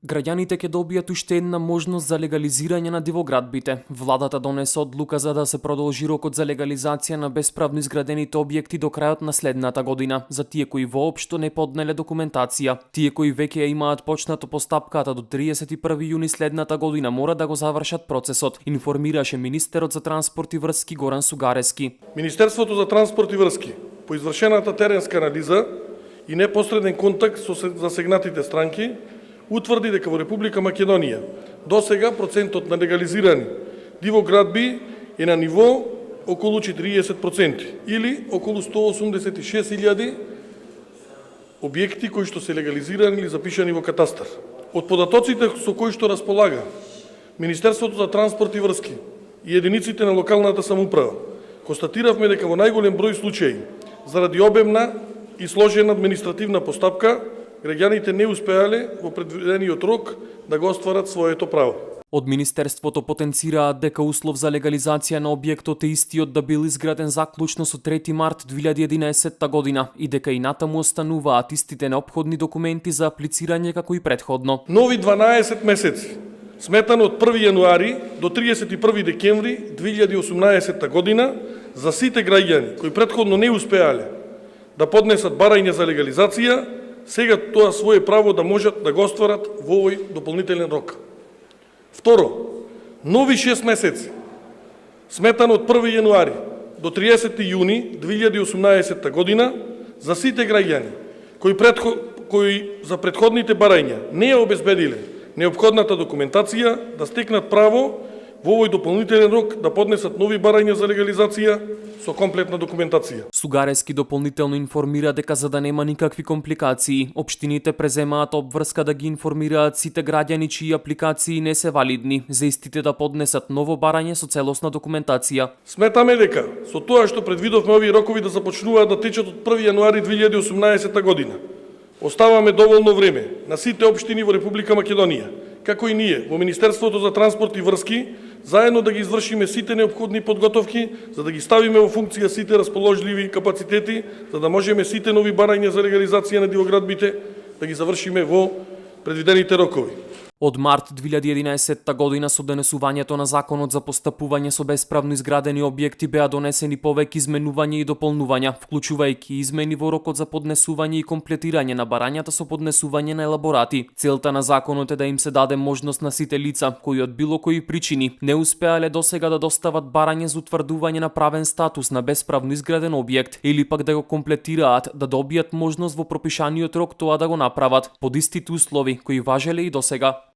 Граѓаните ќе добијат уште една можност за легализирање на дивоградбите. Владата донесе одлука за да се продолжи рокот за легализација на бесправно изградените објекти до крајот на следната година, за тие кои воопшто не поднеле документација. Тие кои веќе ја имаат почнато постапката до 31 јуни следната година мора да го завршат процесот, информираше министерот за транспорт и врски Горан Сугарески. Министерството за транспорт и врски по извршената теренска анализа и непосреден контакт со засегнатите странки утврди дека во Република Македонија досега процентот на легализирани дивоградби е на ниво околу 40% или околу 186.000 објекти кои што се легализирани или запишани во катастар. Од податоците со кои што располага Министерството за транспорт и врски и единиците на локалната самоуправа, констатиравме дека во најголем број случаи заради обемна и сложена административна постапка граѓаните не успеале во предвидениот рок да го остварат своето право. Од Министерството потенцираат дека услов за легализација на објектот е истиот да бил изграден заклучно со 3 март 2011 година и дека и натаму остануваат истите неопходни документи за аплицирање како и претходно. Нови 12 месеци, сметано од 1 јануари до 31 декември 2018 година, за сите граѓани кои претходно не успеале да поднесат барање за легализација, сега тоа свое право да можат да го остварат во овој дополнителен рок. Второ, нови 6 месеци, сметано од 1 јануари до 30 јуни 2018 година, за сите граѓани кои за претходните барања не ја обезбедиле неопходната документација да стекнат право во овој дополнителен рок да поднесат нови барања за легализација со комплетна документација. Сугарески дополнително информира дека за да нема никакви компликации, општините преземаат обврска да ги информираат сите граѓани чии апликации не се валидни, за истите да поднесат ново барање со целосна документација. Сметаме дека со тоа што предвидовме овие рокови да започнуваат да течат од 1 јануари 2018 година, оставаме доволно време на сите општини во Република Македонија, како и ние во Министерството за транспорт и врски, заедно да ги извршиме сите неопходни подготовки, за да ги ставиме во функција сите расположливи капацитети, за да можеме сите нови барања за легализација на дивоградбите да ги завршиме во предвидените рокови. Од март 2011 година со донесувањето на Законот за постапување со бесправно изградени објекти беа донесени повеќе изменувања и дополнувања, вклучувајќи измени во рокот за поднесување и комплетирање на барањата со поднесување на елаборати. Целта на законот е да им се даде можност на сите лица кои од било кои причини не успеале досега да достават барање за утврдување на правен статус на бесправно изграден објект или пак да го комплетираат, да добијат можност во пропишаниот рок тоа да го направат под истите услови кои важеле и досега.